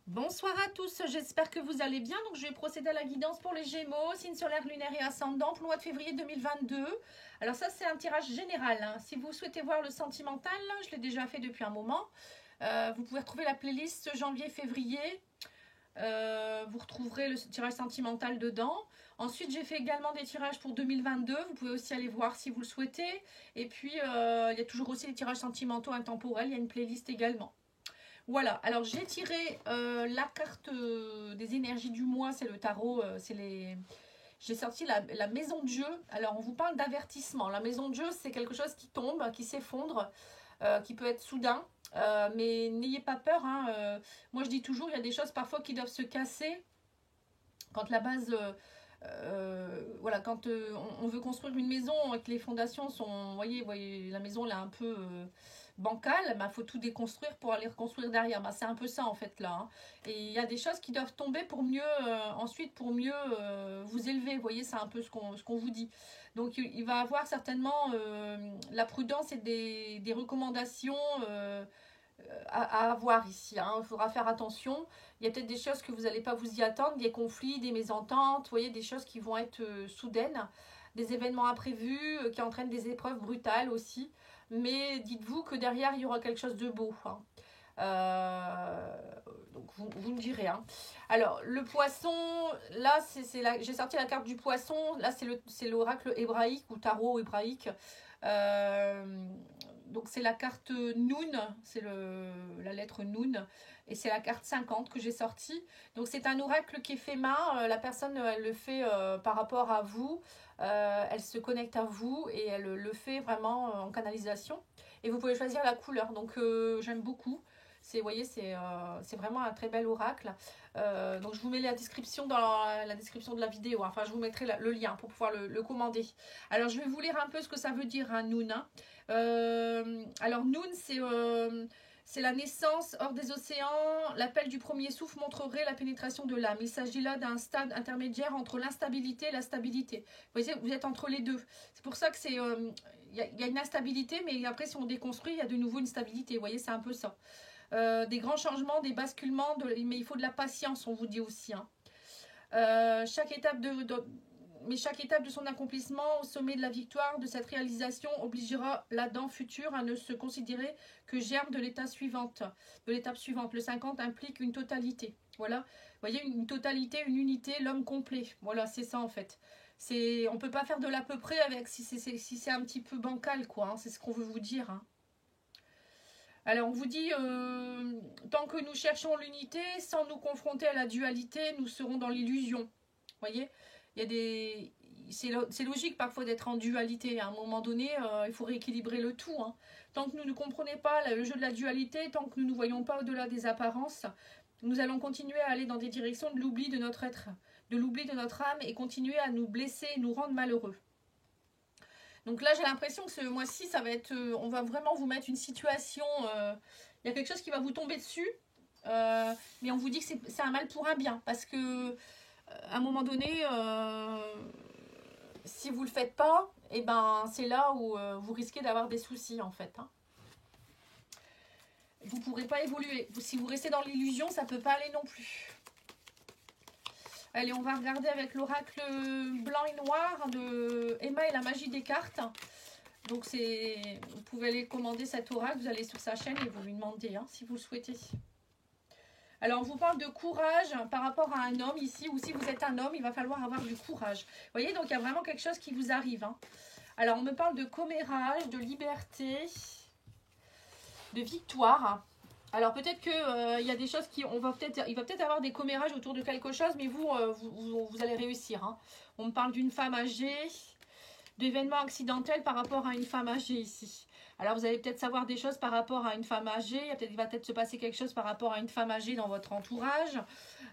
Bonsoir à tous, j'espère que vous allez bien. Donc je vais procéder à la guidance pour les Gémeaux, signe solaire, lunaire et ascendant pour le mois de février 2022. Alors ça c'est un tirage général, hein. Si vous souhaitez voir le sentimental, je l'ai déjà fait depuis un moment. Vous pouvez retrouver la playlist janvier-février. Vous retrouverez le tirage sentimental dedans. Ensuite j'ai fait également des tirages pour 2022. Vous pouvez aussi aller voir si vous le souhaitez. Et puis il y a toujours aussi les tirages sentimentaux intemporels. Il y a une playlist également. Voilà, alors j'ai tiré la carte des énergies du mois, c'est le tarot, j'ai sorti la maison de jeu. Alors on vous parle d'avertissement. La maison de jeu, c'est quelque chose qui tombe, qui s'effondre, qui peut être soudain. Mais n'ayez pas peur, hein. Moi je dis toujours, il y a des choses parfois qui doivent se casser quand la base... voilà, quand on veut construire une maison et que les fondations sont, voyez, la maison elle est un peu bancale, il faut tout déconstruire pour aller reconstruire derrière. C'est un peu ça en fait là, hein. Et il y a des choses qui doivent tomber pour mieux, ensuite pour mieux vous élever. Vous voyez, c'est un peu ce qu'on vous dit. Donc il va avoir certainement la prudence et des recommandations à avoir ici, hein. Il faudra faire attention. Il y a peut-être des choses que vous n'allez pas vous y attendre, des conflits, des mésententes, vous voyez, des choses qui vont être soudaines, des événements imprévus qui entraînent des épreuves brutales aussi. Mais dites-vous que derrière, il y aura quelque chose de beau, hein. Donc vous me direz, hein. Alors le poisson, là j'ai sorti la carte du poisson. Là c'est l'oracle hébraïque ou tarot hébraïque. Donc c'est la carte Noun, c'est la lettre Noun, et c'est la carte 50 que j'ai sortie. Donc c'est un oracle qui est fait main, la personne elle le fait par rapport à vous, elle se connecte à vous et elle le fait vraiment en canalisation. Et vous pouvez choisir la couleur, donc j'aime beaucoup. Vous voyez, c'est vraiment un très bel oracle. Donc je vous mets la description dans la description de la vidéo. Enfin, je vous mettrai le lien pour pouvoir le commander. Alors, je vais vous lire un peu ce que ça veut dire, hein, Noun, hein. Alors, Noun, c'est la naissance hors des océans. L'appel du premier souffle montrerait la pénétration de l'âme. Il s'agit là d'un stade intermédiaire entre l'instabilité et la stabilité. Vous voyez, vous êtes entre les deux. C'est pour ça que c'est... Il y a une instabilité, mais après, si on déconstruit, il y a de nouveau une stabilité. Vous voyez, c'est un peu ça. Des grands changements, des basculements, mais il faut de la patience, on vous dit aussi, hein. Chaque étape de son accomplissement au sommet de la victoire, de cette réalisation, obligera l'Adam futur à ne se considérer que germe de l'étape suivante. Le 50 implique une totalité. Voilà, vous voyez, une totalité, une unité, l'homme complet. Voilà, c'est ça en fait. On ne peut pas faire de l'à peu près avec si c'est un petit peu bancal, quoi, hein. C'est ce qu'on veut vous dire, hein. Alors on vous dit, tant que nous cherchons l'unité, sans nous confronter à la dualité, nous serons dans l'illusion. Vous voyez, c'est logique parfois d'être en dualité. À un moment donné, il faut rééquilibrer le tout, hein. Tant que nous ne comprenons pas le jeu de la dualité, tant que nous ne voyons pas au-delà des apparences, nous allons continuer à aller dans des directions de l'oubli de notre être, de l'oubli de notre âme et continuer à nous blesser et nous rendre malheureux. Donc là, j'ai l'impression que ce mois-ci, ça va être... on va vraiment vous mettre une situation... il y a quelque chose qui va vous tomber dessus. Mais on vous dit que c'est un mal pour un bien. Parce que, à un moment donné, si vous ne le faites pas, eh ben, c'est là où vous risquez d'avoir des soucis, en fait, hein. Vous ne pourrez pas évoluer. Si vous restez dans l'illusion, ça ne peut pas aller non plus. Allez, on va regarder avec l'oracle blanc et noir de Emma et la magie des cartes. Donc, vous pouvez aller commander cet oracle. Vous allez sur sa chaîne et vous lui demandez, hein, si vous le souhaitez. Alors, on vous parle de courage par rapport à un homme ici. Ou si vous êtes un homme, il va falloir avoir du courage. Vous voyez, donc il y a vraiment quelque chose qui vous arrive, hein. Alors, on me parle de commérage, de liberté, de victoire. Alors peut-être que y a des choses il va peut-être avoir des commérages autour de quelque chose, mais vous allez réussir, hein. On me parle d'une femme âgée, d'événements accidentels par rapport à une femme âgée ici. Alors vous allez peut-être savoir des choses par rapport à une femme âgée, il va peut-être se passer quelque chose par rapport à une femme âgée dans votre entourage.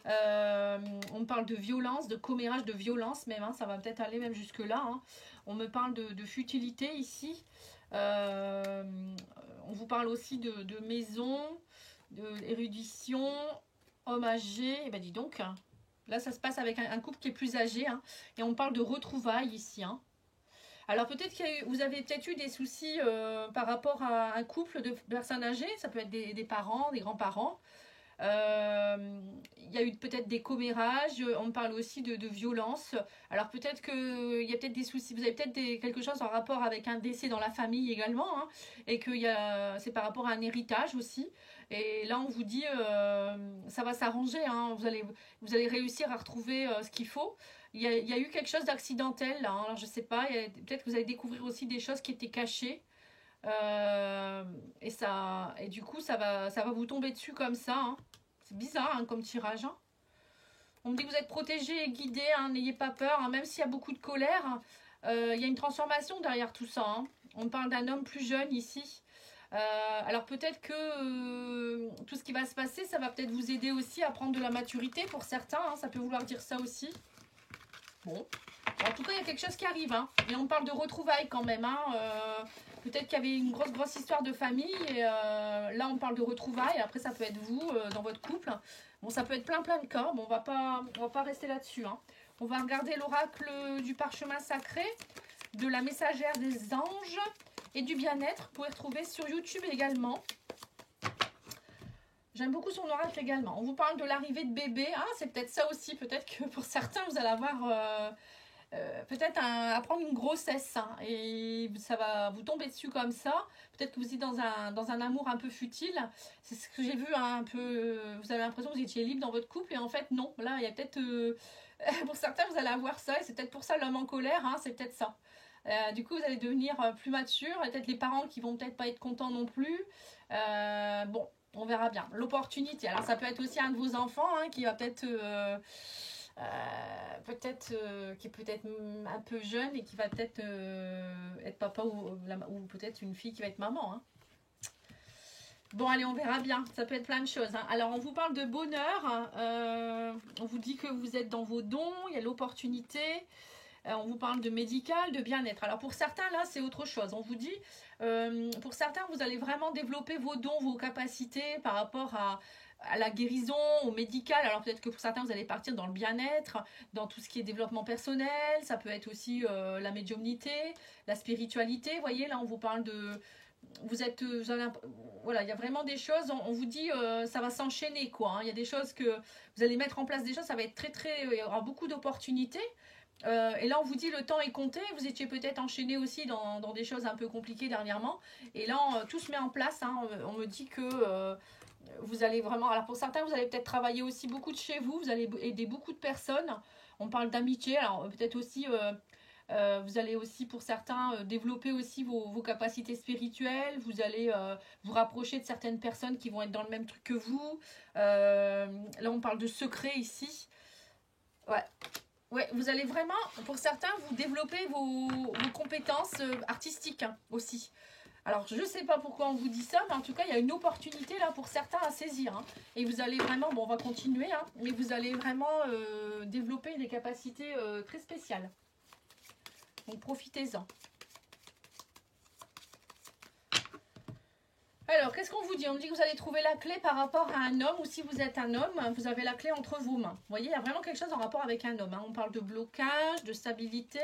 On me parle de violence, de commérage, de violence même, hein, ça va peut-être aller même jusque là, hein. On me parle de futilité ici. On vous parle aussi de maison, d'érudition, homme âgé. Et ben dis donc, là ça se passe avec un couple qui est plus âgé, hein, et on parle de retrouvailles ici, hein. Alors peut-être que vous avez peut-être eu des soucis par rapport à un couple de personnes âgées. Ça peut être des parents, des grands-parents. y a eu peut-être des commérages, on parle aussi de violence. Alors peut-être qu'il y a peut-être des soucis, vous avez peut-être quelque chose en rapport avec un décès dans la famille également, hein, et que c'est par rapport à un héritage aussi. Et là on vous dit, ça va s'arranger, hein, vous allez réussir à retrouver ce qu'il faut. Il y a eu quelque chose d'accidentel là, hein, alors je sais pas, peut-être que vous allez découvrir aussi des choses qui étaient cachées. Et du coup ça va vous tomber dessus comme ça, hein. C'est bizarre, hein, comme tirage, hein. On me dit que vous êtes protégé et guidé, hein, n'ayez pas peur, hein, même s'il y a beaucoup de colère, il y a une transformation derrière tout ça, hein. On parle d'un homme plus jeune ici. Alors peut-être que tout ce qui va se passer, ça va peut-être vous aider aussi à prendre de la maturité pour certains, hein, ça peut vouloir dire ça aussi. Bon, en tout cas il y a quelque chose qui arrive, hein. Et on parle de retrouvailles quand même, hein. Peut-être qu'il y avait une grosse histoire de famille et là on parle de retrouvailles. Après ça peut être vous dans votre couple. Bon, ça peut être plein de cas. Bon, on va pas rester là-dessus, hein. On va regarder l'oracle du parchemin sacré, de la messagère des anges et du bien-être. Vous pouvez retrouver sur YouTube également. J'aime beaucoup son oracle également. On vous parle de l'arrivée de bébé. Ah, c'est peut-être ça aussi. Peut-être que pour certains, vous allez avoir peut-être apprendre une grossesse, hein, et ça va vous tomber dessus comme ça. Peut-être que vous êtes dans un amour un peu futile. C'est ce que j'ai vu, hein, un peu. Vous avez l'impression que vous étiez libre dans votre couple et en fait non. Là il y a peut-être pour certains vous allez avoir ça et c'est peut-être pour ça l'homme en colère, hein, c'est peut-être ça. Du coup vous allez devenir plus mature et peut-être les parents qui vont peut-être pas être contents non plus. Bon, on verra bien. L'opportunité. Alors ça peut être aussi un de vos enfants, hein, qui va peut-être qui est peut-être un peu jeune et qui va peut-être être papa ou peut-être une fille qui va être maman, hein. Bon, allez, on verra bien. Ça peut être plein de choses, hein. Alors, on vous parle de bonheur. On vous dit que vous êtes dans vos dons. Il y a l'opportunité. On vous parle de médical, de bien-être. Alors, pour certains, là, c'est autre chose. On vous dit, pour certains, vous allez vraiment développer vos dons, vos capacités par rapport à la guérison, au médical. Alors peut-être que pour certains vous allez partir dans le bien-être, dans tout ce qui est développement personnel, ça peut être aussi la médiumnité, la spiritualité. Vous voyez, là on vous parle de voilà, il y a vraiment des choses, on vous dit ça va s'enchaîner quoi, hein. Il y a des choses que vous allez mettre en place, des choses, ça va être il y aura beaucoup d'opportunités. Et là on vous dit le temps est compté. Vous étiez peut-être enchaîné aussi dans des choses un peu compliquées dernièrement et là tout se met en place, hein. On me dit que vous allez vraiment, alors pour certains vous allez peut-être travailler aussi beaucoup de chez vous, vous allez aider beaucoup de personnes. On parle d'amitié, alors peut-être aussi vous allez aussi pour certains développer aussi vos capacités spirituelles. Vous allez vous rapprocher de certaines personnes qui vont être dans le même truc que vous. Là on parle de secret ici. Ouais, vous allez vraiment, pour certains, vous développer vos compétences artistiques, hein, aussi. Alors, je ne sais pas pourquoi on vous dit ça, mais en tout cas, il y a une opportunité là pour certains à saisir, hein. Et vous allez vraiment, bon, on va continuer, hein, mais vous allez vraiment développer des capacités très spéciales. Donc, profitez-en. Alors, qu'est-ce qu'on vous dit? On me dit que vous allez trouver la clé par rapport à un homme, ou si vous êtes un homme, vous avez la clé entre vos mains. Vous voyez, il y a vraiment quelque chose en rapport avec un homme, hein. On parle de blocage, de stabilité,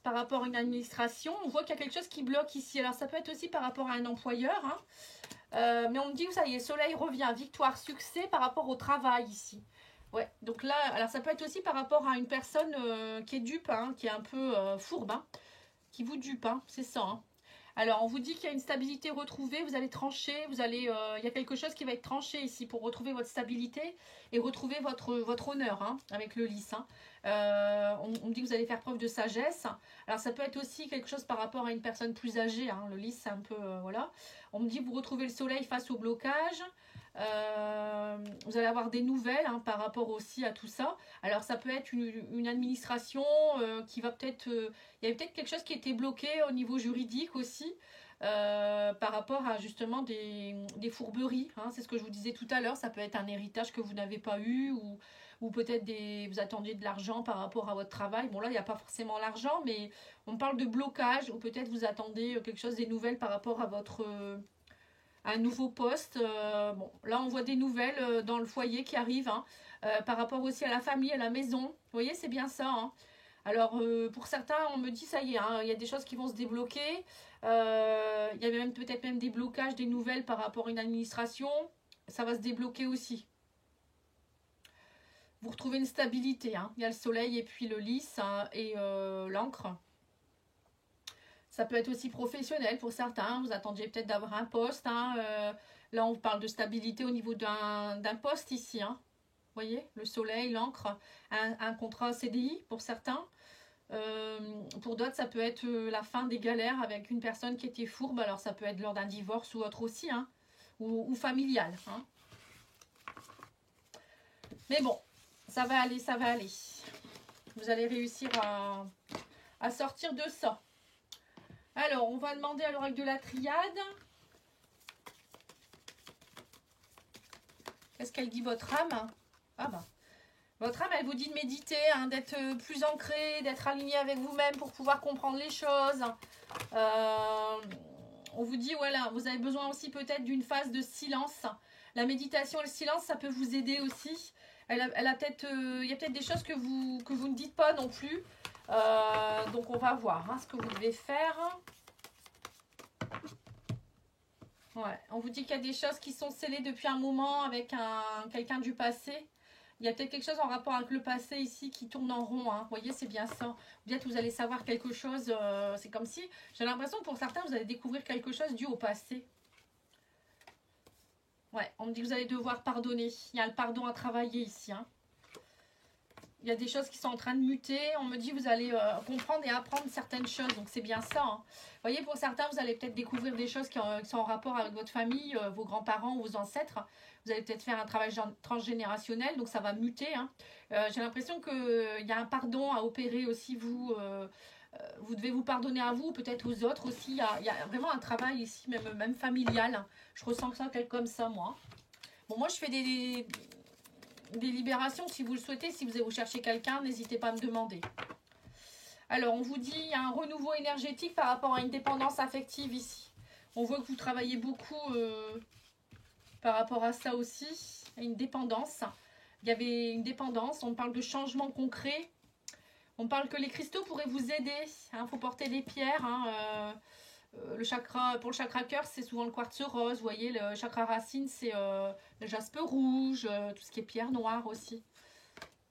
par rapport à une administration. On voit qu'il y a quelque chose qui bloque ici. Alors, ça peut être aussi par rapport à un employeur, hein. Mais on me dit que ça y est, soleil revient, victoire, succès par rapport au travail ici. Ouais, donc là, alors ça peut être aussi par rapport à une personne qui est dupe, hein, qui est un peu fourbe, hein, qui vous dupe, hein, c'est ça, hein. Alors, on vous dit qu'il y a une stabilité retrouvée, vous allez trancher, il y a quelque chose qui va être tranché ici pour retrouver votre stabilité et retrouver votre honneur, hein, avec le lys, hein. On me dit que vous allez faire preuve de sagesse. Alors, ça peut être aussi quelque chose par rapport à une personne plus âgée, hein. Le lys, c'est un peu, voilà. On me dit que vous retrouvez le soleil face au blocage. Vous allez avoir des nouvelles, hein, par rapport aussi à tout ça. Alors ça peut être une administration qui va peut-être il y avait peut-être quelque chose qui était bloqué au niveau juridique aussi, par rapport à justement des fourberies, hein. C'est ce que je vous disais tout à l'heure. Ça peut être un héritage que vous n'avez pas eu, ou peut-être vous attendiez de l'argent par rapport à votre travail. Bon là il n'y a pas forcément l'argent, mais on parle de blocage, ou peut-être vous attendez quelque chose, des nouvelles par rapport à votre un nouveau poste. Bon, là on voit des nouvelles dans le foyer qui arrivent, hein, par rapport aussi à la famille, à la maison. Vous voyez, c'est bien ça, hein. Alors pour certains, on me dit ça y est, hein, il y a des choses qui vont se débloquer. Il y avait même peut-être même des blocages, des nouvelles par rapport à une administration. Ça va se débloquer aussi. vous retrouvez une stabilité. Hein. Il y a le soleil et puis le lys hein, et l'encre. Ça peut être aussi professionnel pour certains. Vous attendiez peut-être d'avoir un poste. Hein. Là, on parle de stabilité au niveau d'un poste ici. Hein. Vous voyez, le soleil, l'encre, un contrat CDI pour certains. Pour d'autres, ça peut être la fin des galères avec une personne qui était fourbe. Alors, ça peut être lors d'un divorce ou autre aussi. Hein. Ou familial. Hein. Mais bon, ça va aller, ça va aller. Vous allez réussir à sortir de ça. Alors, on va demander à l'oracle de la triade. Qu'est-ce qu'elle dit, votre âme? Ah bah. Votre âme, elle vous dit de méditer, hein, d'être plus ancré, d'être aligné avec vous-même pour pouvoir comprendre les choses. On vous dit, voilà, vous avez besoin aussi peut-être d'une phase de silence. La méditation et le silence, ça peut vous aider aussi. Il y a peut-être des choses que vous ne dites pas non plus. Donc, on va voir hein, ce que vous devez faire. Ouais, on vous dit qu'il y a des choses qui sont scellées depuis un moment avec quelqu'un du passé. Il y a peut-être quelque chose en rapport avec le passé ici qui tourne en rond. Hein. Vous voyez, c'est bien ça. Bien que vous allez savoir quelque chose. C'est comme si, j'ai l'impression que pour certains, vous allez découvrir quelque chose dû au passé. Ouais, on me dit que vous allez devoir pardonner. Il y a le pardon à travailler ici. Hein. Il y a des choses qui sont en train de muter. On me dit que vous allez comprendre et apprendre certaines choses. Donc, c'est bien ça. Hein. Vous voyez, pour certains, vous allez peut-être découvrir des choses qui sont en rapport avec votre famille, vos grands-parents ou vos ancêtres. Vous allez peut-être faire un travail transgénérationnel. Donc, ça va muter. Hein. J'ai l'impression qu'il y a un pardon à opérer aussi. Vous devez vous pardonner à vous, peut-être aux autres aussi. Il y a vraiment un travail ici, même familial. Je ressens ça comme ça, moi. Bon, moi, je fais des libérations si vous le souhaitez. Si vous cherchez quelqu'un, n'hésitez pas à me demander. Alors, on vous dit il y a un renouveau énergétique par rapport à une dépendance affective ici. On voit que vous travaillez beaucoup par rapport à ça aussi. Une dépendance. Il y avait une dépendance. On parle de changement concret. On parle que les cristaux pourraient vous aider. Il faut porter des pierres. Hein, pour le chakra cœur, c'est souvent le quartz rose. Vous voyez, le chakra racine, c'est le jaspe rouge, tout ce qui est pierre noire aussi.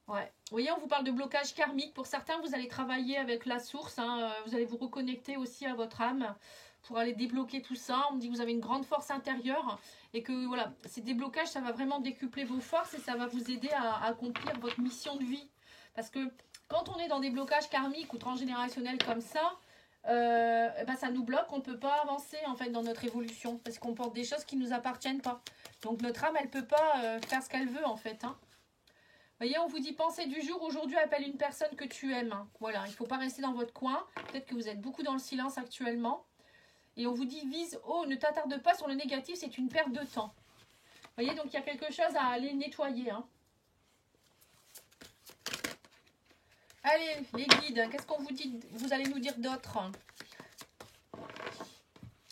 Ouais. Vous voyez, on vous parle de blocage karmique. Pour certains, vous allez travailler avec la source. Hein, vous allez vous reconnecter aussi à votre âme pour aller débloquer tout ça. On me dit que vous avez une grande force intérieure et que voilà, ces déblocages, ça va vraiment décupler vos forces et ça va vous aider à accomplir votre mission de vie. Parce que quand on est dans des blocages karmiques ou transgénérationnels comme ça, ça nous bloque, on ne peut pas avancer en fait dans notre évolution parce qu'on porte des choses qui ne nous appartiennent pas. Donc notre âme, elle ne peut pas faire ce qu'elle veut en fait. Hein. Vous voyez, on vous dit pensée du jour, aujourd'hui appelle une personne que tu aimes. Hein. Voilà, il ne faut pas rester dans votre coin. Peut-être que vous êtes beaucoup dans le silence actuellement. Et on vous dit vise haut, ne t'attarde pas sur le négatif, c'est une perte de temps. Vous voyez, donc il y a quelque chose à aller nettoyer. Hein. Allez, les guides, qu'est-ce qu'on vous dit? Vous allez nous dire d'autres.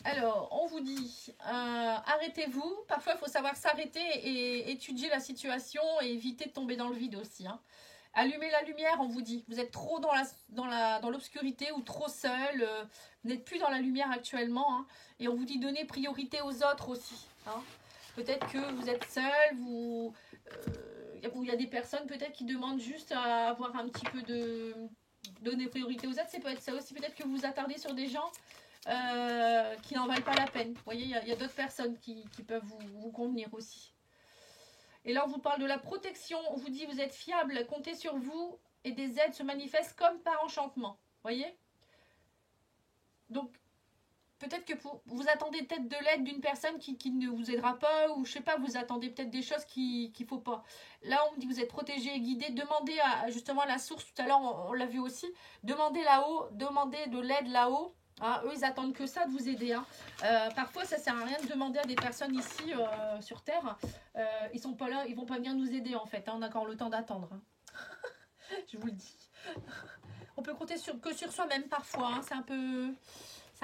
Alors, on vous dit, arrêtez-vous. Parfois, il faut savoir s'arrêter et étudier la situation et éviter de tomber dans le vide aussi. Hein. Allumez la lumière, on vous dit. Vous êtes trop dans l'obscurité ou trop seul. Vous n'êtes plus dans la lumière actuellement. Hein. Et on vous dit, donnez priorité aux autres aussi. Hein. Peut-être que vous êtes seul, il y a des personnes peut-être qui demandent juste à avoir un petit peu de donner priorité aux autres. C'est peut-être ça aussi. Peut-être que vous vous attardez sur des gens qui n'en valent pas la peine. Vous voyez, il y a d'autres personnes qui peuvent vous convenir aussi. Et là, on vous parle de la protection. On vous dit, vous êtes fiable, comptez sur vous et des aides se manifestent comme par enchantement. Vous voyez? Donc, peut-être que vous attendez peut-être de l'aide d'une personne qui ne vous aidera pas ou je sais pas, vous attendez peut-être des choses qu'il ne faut pas. Là, on me dit que vous êtes protégé et guidé. Demandez justement à la source, tout à l'heure, on l'a vu aussi. Demandez là-haut, demandez de l'aide là-haut. Hein, eux, ils attendent que ça de vous aider. Hein. Parfois, ça ne sert à rien de demander à des personnes ici sur Terre. Ils sont pas là, ils vont pas venir nous aider en fait. Hein, on a encore le temps d'attendre. Hein. Je vous le dis. On peut compter que sur soi-même parfois. Hein, c'est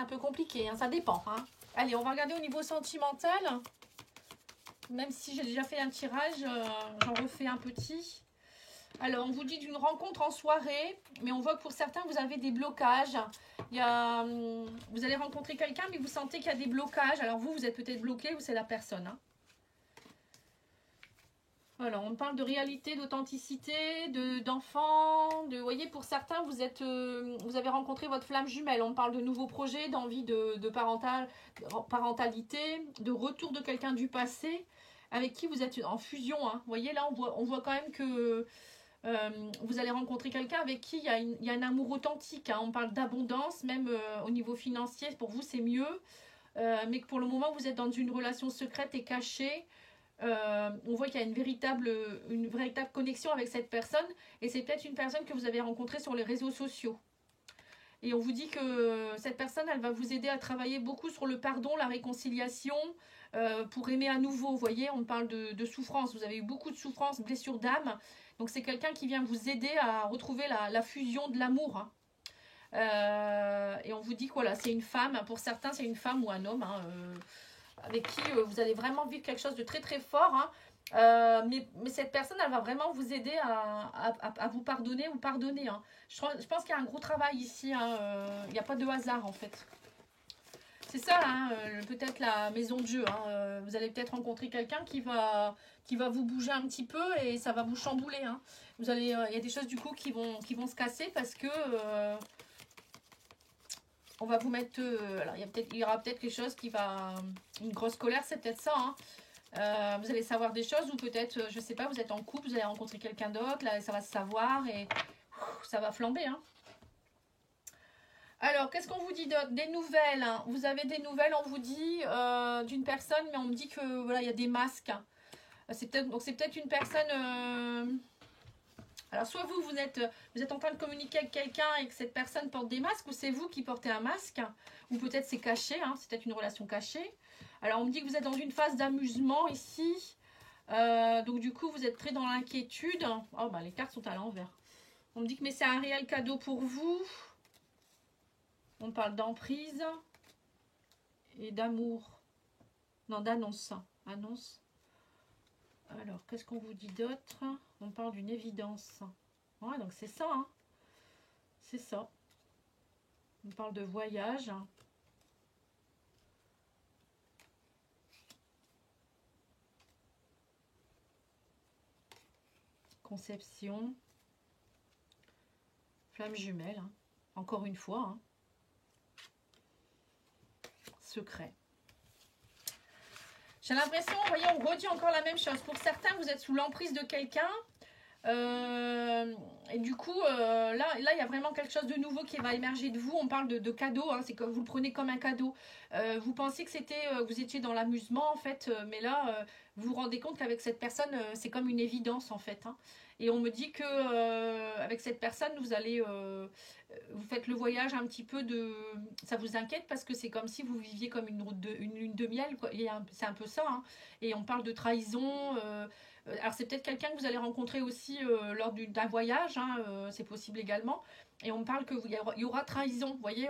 un peu compliqué. Hein, ça dépend. Hein. Allez, on va regarder au niveau sentimental. Même si j'ai déjà fait un tirage, j'en refais un petit. Alors, on vous dit d'une rencontre en soirée, mais on voit que pour certains, vous avez des blocages. Vous allez rencontrer quelqu'un, mais vous sentez qu'il y a des blocages. Alors, vous êtes peut-être bloqué ou c'est la personne. Hein. Voilà, on parle de réalité, d'authenticité, d'enfants, vous voyez, pour certains, vous avez rencontré votre flamme jumelle. On parle de nouveaux projets, d'envie de parentalité, de retour de quelqu'un du passé avec qui vous êtes en fusion. Hein. Vous voyez, là, on voit quand même que vous allez rencontrer quelqu'un avec qui il y a un amour authentique. Hein. On parle d'abondance, même au niveau financier, pour vous, c'est mieux. Mais que pour le moment, vous êtes dans une relation secrète et cachée. On voit qu'il y a une véritable connexion avec cette personne et c'est peut-être une personne que vous avez rencontrée sur les réseaux sociaux. Et on vous dit que cette personne, elle va vous aider à travailler beaucoup sur le pardon, la réconciliation, pour aimer à nouveau. Vous voyez, on parle de souffrance. Vous avez eu beaucoup de souffrance, blessure d'âme. Donc c'est quelqu'un qui vient vous aider à retrouver la fusion de l'amour. Hein. Et on vous dit que voilà, c'est une femme. Pour certains, c'est une femme ou un homme. Hein, avec qui vous allez vraiment vivre quelque chose de très très fort. Hein. Mais cette personne, elle va vraiment vous aider à vous pardonner ou pardonner. Hein. Je pense qu'il y a un gros travail ici. Hein. Il n'y a pas de hasard en fait. C'est ça, hein, peut-être la maison de jeu. Hein. Vous allez peut-être rencontrer quelqu'un qui va vous bouger un petit peu et ça va vous chambouler. Hein. Il y a des choses du coup qui vont se casser parce que on va vous mettre... alors il y aura peut-être quelque chose qui va... Une grosse colère, c'est peut-être ça. Hein. Vous allez savoir des choses ou peut-être, je sais pas, vous êtes en couple, vous allez rencontrer quelqu'un d'autre, là ça va se savoir et ça va flamber. Hein. Alors, qu'est-ce qu'on vous dit d'autre? Des nouvelles. Hein. Vous avez des nouvelles, on vous dit, d'une personne, mais on me dit que voilà, il y a des masques. Donc c'est peut-être une personne... Alors, soit vous êtes en train de communiquer avec quelqu'un et que cette personne porte des masques, ou c'est vous qui portez un masque, ou peut-être c'est caché, hein, c'est peut-être une relation cachée. Alors, on me dit que vous êtes dans une phase d'amusement ici. Donc, du coup, vous êtes très dans l'inquiétude. Oh, bah, les cartes sont à l'envers. On me dit que mais c'est un réel cadeau pour vous. On parle d'emprise et d'amour. Non, d'annonce. Annonce. Alors, qu'est-ce qu'on vous dit d'autre? On parle d'une évidence. Ouais, donc c'est ça. Hein. C'est ça. On parle de voyage. Conception. Flamme jumelle. Hein. Encore une fois. Hein. Secret. J'ai l'impression, vous voyez, on redit encore la même chose. Pour certains, vous êtes sous l'emprise de quelqu'un. Et du coup, là, il y a vraiment quelque chose de nouveau qui va émerger de vous. On parle de cadeau, hein, c'est que vous le prenez comme un cadeau. Vous pensiez que vous étiez dans l'amusement, en fait. Mais là, vous vous rendez compte qu'avec cette personne, c'est comme une évidence, en fait. Hein. Et on me dit que avec cette personne, vous faites le voyage un petit peu de... Ça vous inquiète parce que c'est comme si vous viviez comme une lune de miel. C'est un peu ça. Hein. Et on parle de trahison. Alors c'est peut-être quelqu'un que vous allez rencontrer aussi lors d'un voyage. Hein, c'est possible également. Et on me parle qu'il y aura trahison. Vous voyez,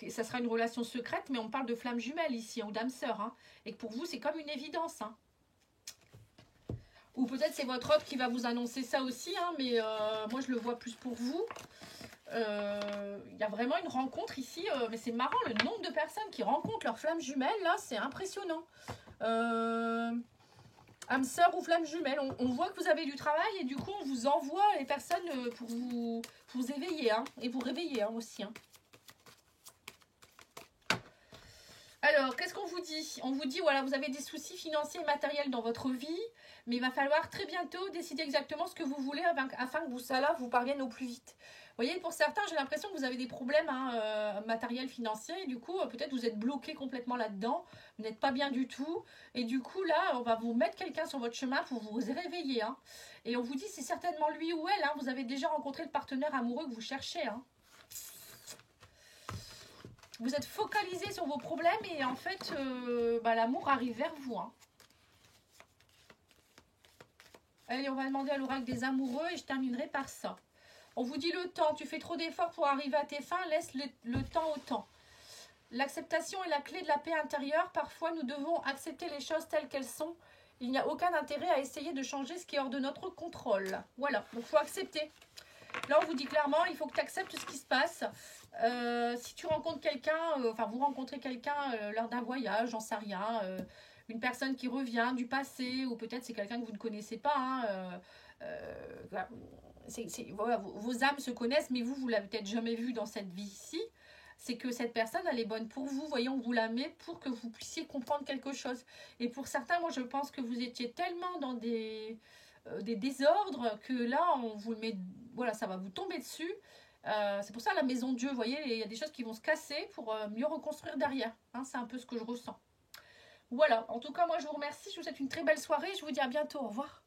ça sera une relation secrète. Mais on parle de flamme jumelle ici, ou d'âme sœur. Hein, et que pour vous, c'est comme une évidence. Hein. Ou peut-être c'est votre autre qui va vous annoncer ça aussi, hein, mais moi je le vois plus pour vous. Il y a vraiment une rencontre ici, mais c'est marrant, le nombre de personnes qui rencontrent leur flamme jumelle, là, c'est impressionnant. Âme sœur ou flamme jumelle, on voit que vous avez du travail et du coup on vous envoie les personnes pour vous éveiller hein, et vous réveiller hein, aussi. Hein. Alors, qu'est-ce qu'on vous dit? On vous dit, voilà, vous avez des soucis financiers et matériels dans votre vie, mais il va falloir très bientôt décider exactement ce que vous voulez afin que ça vous parvienne au plus vite. Vous voyez, pour certains, j'ai l'impression que vous avez des problèmes hein, matériels, financiers, et du coup, peut-être vous êtes bloqué complètement là-dedans, vous n'êtes pas bien du tout, et du coup, là, on va vous mettre quelqu'un sur votre chemin pour vous réveiller. Hein. Et on vous dit, c'est certainement lui ou elle, hein, vous avez déjà rencontré le partenaire amoureux que vous cherchez. Hein. Vous êtes focalisé sur vos problèmes et en fait, l'amour arrive vers vous. Hein. Allez, on va demander à l'oracle des amoureux et je terminerai par ça. On vous dit le temps. Tu fais trop d'efforts pour arriver à tes fins. Laisse le temps au temps. L'acceptation est la clé de la paix intérieure. Parfois, nous devons accepter les choses telles qu'elles sont. Il n'y a aucun intérêt à essayer de changer ce qui est hors de notre contrôle. Voilà, donc il faut accepter. Là, on vous dit clairement, il faut que tu acceptes ce qui se passe. Si tu rencontres quelqu'un, vous rencontrez quelqu'un lors d'un voyage, j'en sais rien, une personne qui revient du passé, ou peut-être c'est quelqu'un que vous ne connaissez pas. Hein, voilà, vos âmes se connaissent, mais vous l'avez peut-être jamais vu dans cette vie-ci. C'est que cette personne, elle est bonne pour vous. Voyons, on vous la met pour que vous puissiez comprendre quelque chose. Et pour certains, moi, je pense que vous étiez tellement dans des désordres que là, on vous le met... Voilà, ça va vous tomber dessus. C'est pour ça la maison de Dieu, vous voyez, il y a des choses qui vont se casser pour mieux reconstruire derrière. Hein, c'est un peu ce que je ressens. Voilà, en tout cas, moi, je vous remercie. Je vous souhaite une très belle soirée. Je vous dis à bientôt. Au revoir.